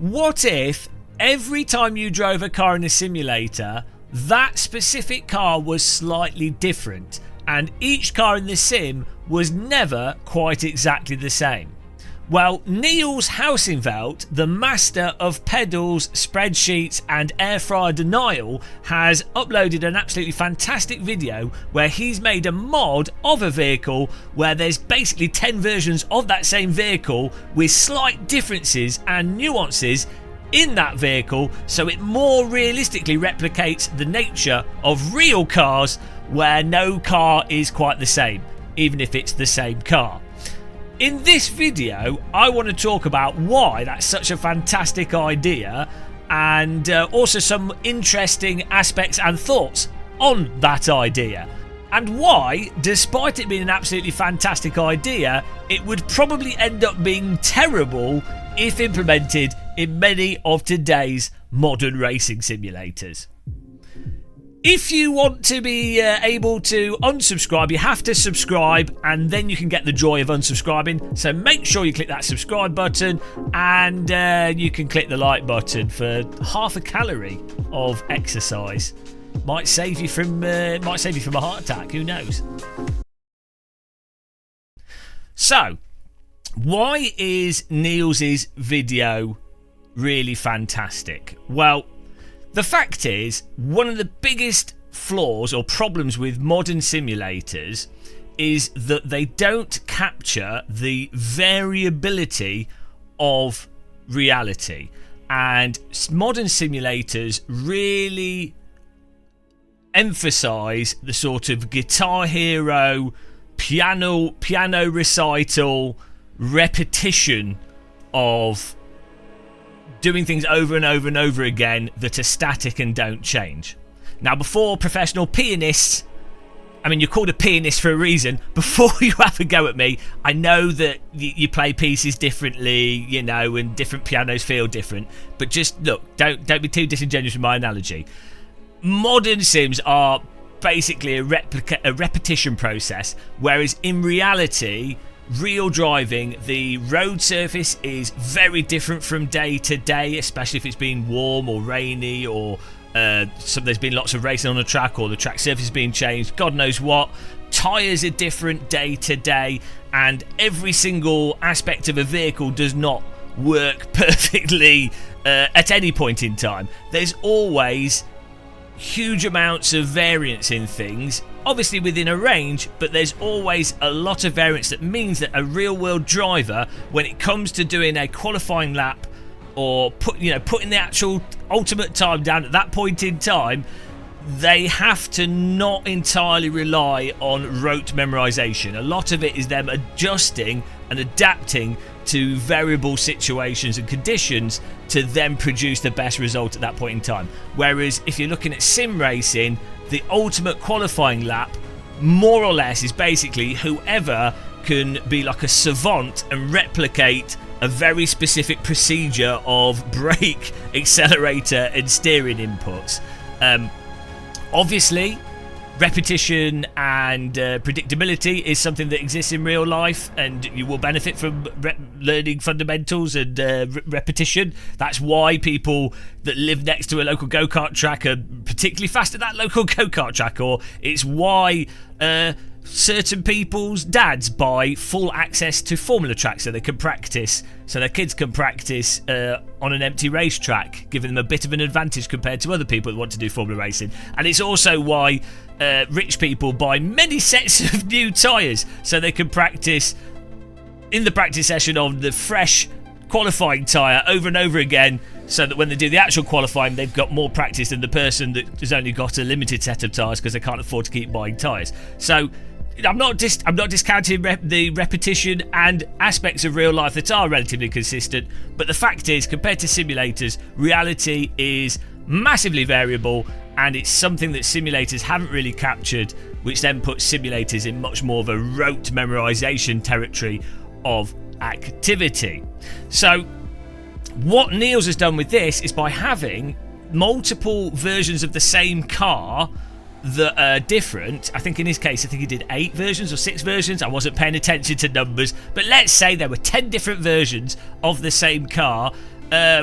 What if every time you drove a car in a simulator, that specific car was slightly different, and each car in the sim was never quite exactly the same? Well, Niels Housenveld, the master of pedals, spreadsheets and air fryer denial, has uploaded an absolutely fantastic video where he's made a mod of a vehicle where there's basically 10 versions of that same vehicle with slight differences and nuances in that vehicle, so it more realistically replicates the nature of real cars where no car is quite the same, even if it's the same car. In this video, I want to talk about why that's such a fantastic idea, and also some interesting aspects and thoughts on that idea, and why, despite it being an absolutely fantastic idea, it would probably end up being terrible if implemented in many of today's modern racing simulators. If you want to be able to unsubscribe, you have to subscribe, and then you can get the joy of unsubscribing. So make sure you click that subscribe button, and you can click the like button for half a calorie of exercise. Might save you from a heart attack. Who knows? So, why is Niels' video really fantastic? Well, the fact is, one of the biggest flaws or problems with modern simulators is that they don't capture the variability of reality. And modern simulators really emphasize the sort of Guitar Hero, piano recital, repetition of doing things over and over and over again that are static and don't change. Now, before professional pianists, I mean, you're called a pianist for a reason. Before you have a go at me, I know that you play pieces differently, you know, and different pianos feel different. But just look, don't be too disingenuous with my analogy. Modern sims are basically a repetition process, whereas in reality, real driving, the road surface is very different from day to day, especially if it's been warm or rainy, or there's been lots of racing on the track, or the track surface has been changed, God knows what. Tyres are different day to day, and every single aspect of a vehicle does not work perfectly at any point in time. There's always huge amounts of variance in things, obviously within a range, but there's always a lot of variance. That means that a real world driver, when it comes to doing a qualifying lap or putting the actual ultimate time down at that point in time, they have to not entirely rely on rote memorization. A lot of it is them adjusting and adapting to variable situations and conditions to then produce the best result at that point in time. Whereas if you're looking at sim racing, the ultimate qualifying lap more or less is basically whoever can be like a savant and replicate a very specific procedure of brake, accelerator and steering inputs. Obviously, repetition and predictability is something that exists in real life, and you will benefit from learning fundamentals and repetition. That's why people that live next to a local go-kart track are particularly fast at that local go-kart track, or it's why certain people's dads buy full access to Formula tracks so they can practice, so their kids can practice on an empty racetrack, giving them a bit of an advantage compared to other people that want to do Formula racing. And it's also why rich people buy many sets of new tyres so they can practice in the practice session on the fresh qualifying tyre over and over again, so that when they do the actual qualifying, they've got more practice than the person that has only got a limited set of tyres because they can't afford to keep buying tyres. So I'm not discounting the repetition and aspects of real life that are relatively consistent, but the fact is, compared to simulators, reality is massively variable, and it's something that simulators haven't really captured, which then puts simulators in much more of a rote memorization territory of activity. So what Niels has done with this is, by having multiple versions of the same car that are different, I think in his case, I think he did 8 versions or 6 versions, I wasn't paying attention to numbers, but let's say there were 10 different versions of the same car,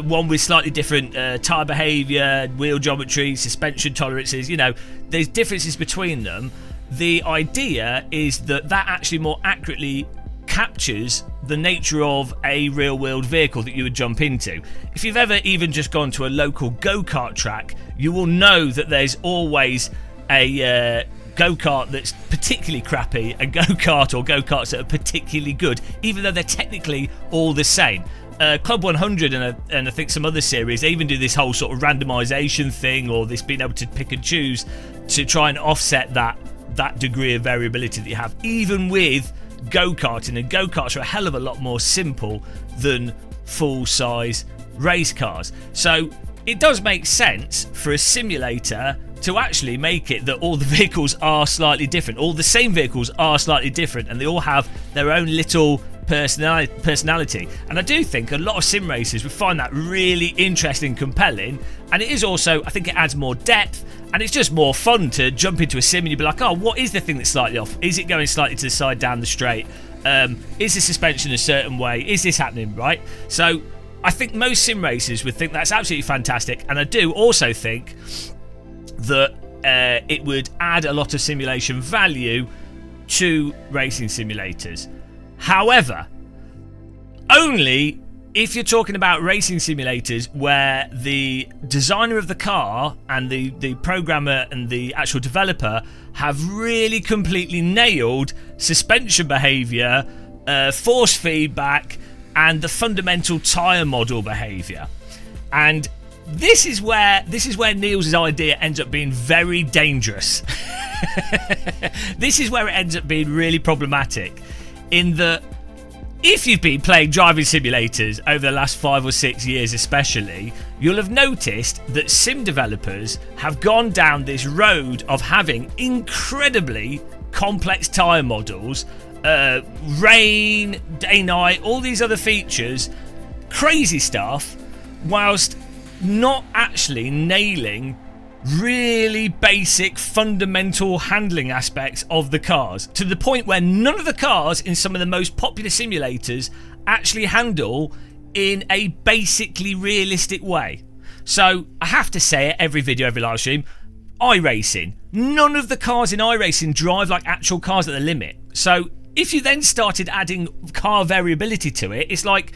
one with slightly different tyre behaviour, wheel geometry, suspension tolerances. You know, there's differences between them. The idea is that actually more accurately captures the nature of a real-world vehicle that you would jump into. If you've ever even just gone to a local go-kart track, you will know that there's always a go-kart that's particularly crappy, a go-kart or go-karts that are particularly good, even though they're technically all the same. Club 100 and I think some other series, they even do this whole sort of randomization thing, or this being able to pick and choose to try and offset that degree of variability that you have, even with go-karting. And go-karts are a hell of a lot more simple than full-size race cars. So it does make sense for a simulator to actually make it that all the vehicles are slightly different. All the same vehicles are slightly different, and they all have their own little personality. And I do think a lot of sim racers would find that really interesting, compelling, and it is also, I think it adds more depth, and it's just more fun to jump into a sim and you'd be like, oh, what is the thing that's slightly off? Is it going slightly to the side down the straight? Is the suspension a certain way? Is this happening, right? So I think most sim racers would think that's absolutely fantastic, and I do also think that it would add a lot of simulation value to racing simulators. However, only if you're talking about racing simulators where the designer of the car and the programmer and the actual developer have really completely nailed suspension behaviour, force feedback, and the fundamental tyre model behaviour. And this is where Neil's idea ends up being very dangerous. This is where it ends up being really problematic, in that if you've been playing driving simulators over the last 5 or 6 years especially, you'll have noticed that sim developers have gone down this road of having incredibly complex tyre models, rain, day, night, all these other features, crazy stuff, whilst not actually nailing really basic fundamental handling aspects of the cars, to the point where none of the cars in some of the most popular simulators actually handle in a basically realistic way. So I have to say it every video, every live stream, iRacing, none of the cars in iRacing drive like actual cars at the limit. So if you then started adding car variability to it, it's like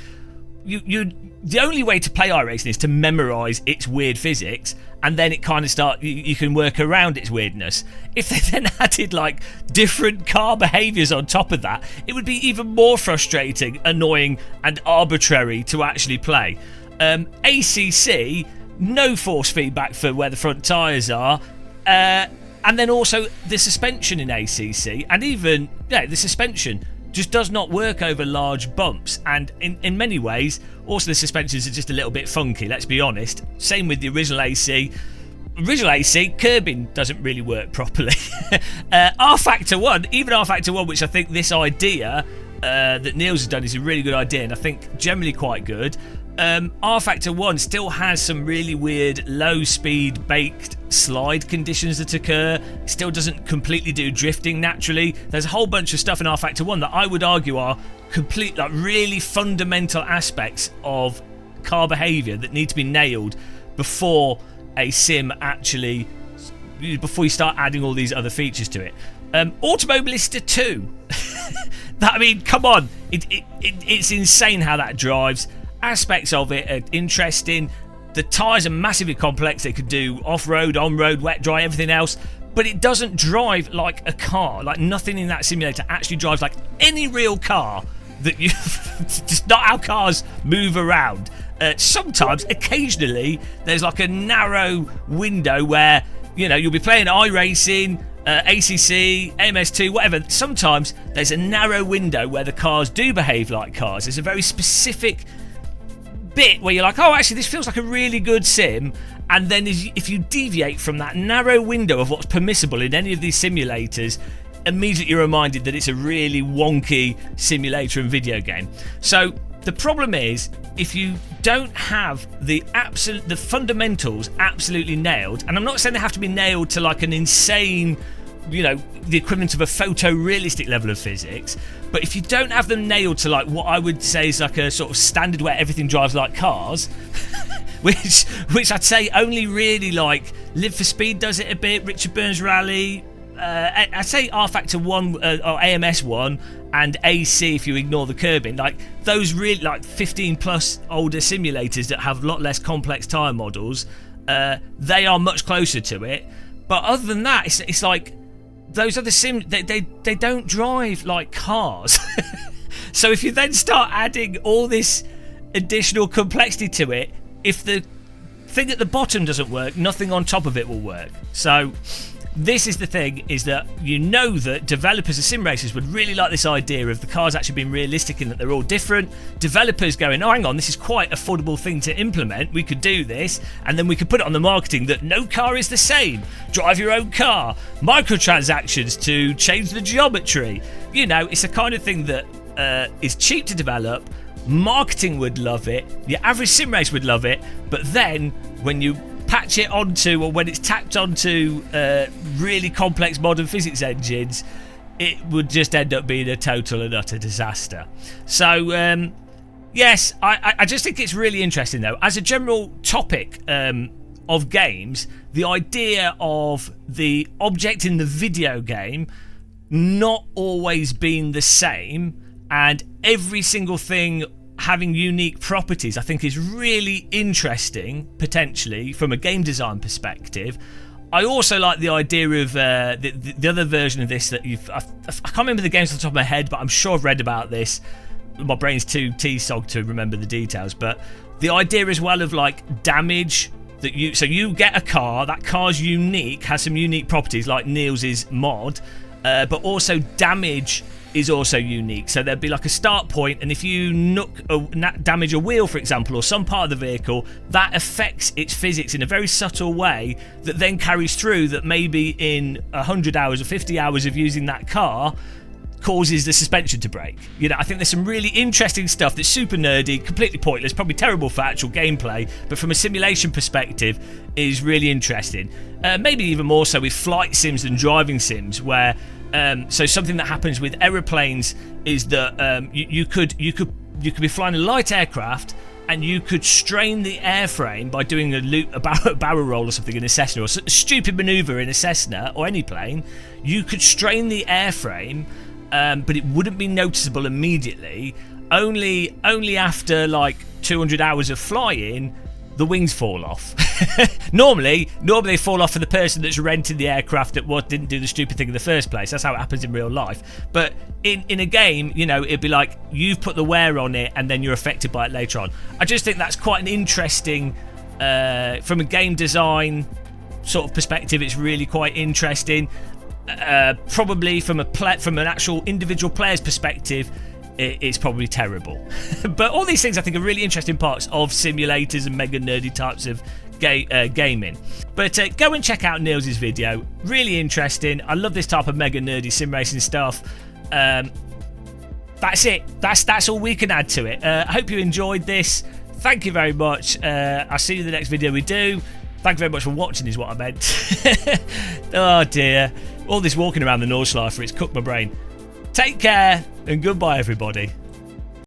the only way to play iRacing is to memorise its weird physics, and then it kind of you can work around its weirdness. If they then added like different car behaviours on top of that, it would be even more frustrating, annoying, and arbitrary to actually play. ACC, no force feedback for where the front tyres are, and then also the suspension in ACC, and even the suspension just does not work over large bumps, and in many ways also the suspensions are just a little bit funky, let's be honest. Same with the original AC. Curbing doesn't really work properly. R-Factor 1, even R-Factor 1, which I think this idea that Niels has done is a really good idea, and I think generally quite good. R-Factor 1 still has some really weird low speed baked slide conditions that occur. It still doesn't completely do drifting naturally. There's a whole bunch of stuff in R-Factor 1 that I would argue are complete, like really fundamental aspects of car behaviour that need to be nailed before a sim actually, before you start adding all these other features to it. Automobilista 2 that, I mean, come on, it's insane how that drives. Aspects of it are interesting. The tyres are massively complex. They could do off-road, on-road, wet, dry, everything else. But it doesn't drive like a car. Like, nothing in that simulator actually drives like any real car that you... just not how cars move around. Sometimes, occasionally, there's like a narrow window where, you know, you'll be playing iRacing, ACC, MS2, whatever. Sometimes there's a narrow window where the cars do behave like cars. There's a very specific bit where you're like, oh, actually this feels like a really good sim, and then if you deviate from that narrow window of what's permissible in any of these simulators, immediately you're reminded that it's a really wonky simulator and video game. So the problem is, if you don't have the fundamentals absolutely nailed, and I'm not saying they have to be nailed to like an insane the equivalent of a photorealistic level of physics. But if you don't have them nailed to like what I would say is like a sort of standard where everything drives like cars, which I'd say only really like Live for Speed does it a bit, Richard Burns Rally, I'd say R Factor 1 or AMS 1 and AC if you ignore the curbing, like those really like 15 plus older simulators that have a lot less complex tyre models, they are much closer to it. But other than that, it's like those other sims, they don't drive like cars. So if you then start adding all this additional complexity to it, if the thing at the bottom doesn't work, nothing on top of it will work. So this is the thing, is that that developers of sim racers would really like this idea of the cars actually being realistic in that they're all different. Developers going, oh hang on, this is quite an affordable thing to implement, we could do this, and then we could put it on the marketing that no car is the same, drive your own car, microtransactions to change the geometry. It's the kind of thing that is cheap to develop, marketing would love it, your average sim race would love it, but then when you patch it onto, or when it's tacked onto really complex modern physics engines, it would just end up being a total and utter disaster. So yes, I just think it's really interesting though, as a general topic of games, the idea of the object in the video game not always being the same and every single thing having unique properties, I think is really interesting, potentially, from a game design perspective. I also like the idea of the other version of this that I can't remember the games off the top of my head, but I'm sure I've read about this. My brain's too T-sogged to remember the details, but the idea as well of like damage that you get a car, that car's unique, has some unique properties like Niels' mod, but also damage is also unique. So there'd be like a start point, and if you damage a wheel, for example, or some part of the vehicle, that affects its physics in a very subtle way that then carries through, that maybe in 100 hours or 50 hours of using that car causes the suspension to break. I think there's some really interesting stuff that's super nerdy, completely pointless, probably terrible for actual gameplay, but from a simulation perspective is really interesting. Maybe even more so with flight sims than driving sims, where so something that happens with aeroplanes is that you could be flying a light aircraft and you could strain the airframe by doing a barrel roll or something in a Cessna, or a stupid maneuver in a Cessna or any plane. You could strain the airframe, but it wouldn't be noticeable immediately. Only after like 200 hours of flying, the wings fall off. Normally they fall off for the person that's renting the aircraft that didn't do the stupid thing in the first place. That's how it happens in real life. But in a game, it'd be like you've put the wear on it and then you're affected by it later on. I just think that's quite an interesting, from a game design sort of perspective, it's really quite interesting. Probably from an actual individual player's perspective, it's probably terrible. But all these things I think are really interesting parts of simulators and mega nerdy types of gaming. But go and check out Niels' video, really interesting. I love this type of mega nerdy sim racing stuff. That's it, that's all we can add to it. I hope you enjoyed this. Thank you very much. I'll see you in the next video we do. Thank you very much for watching is what I meant. Oh dear, all this walking around the Nordschleifer, it's cooked my brain. Take care and goodbye everybody.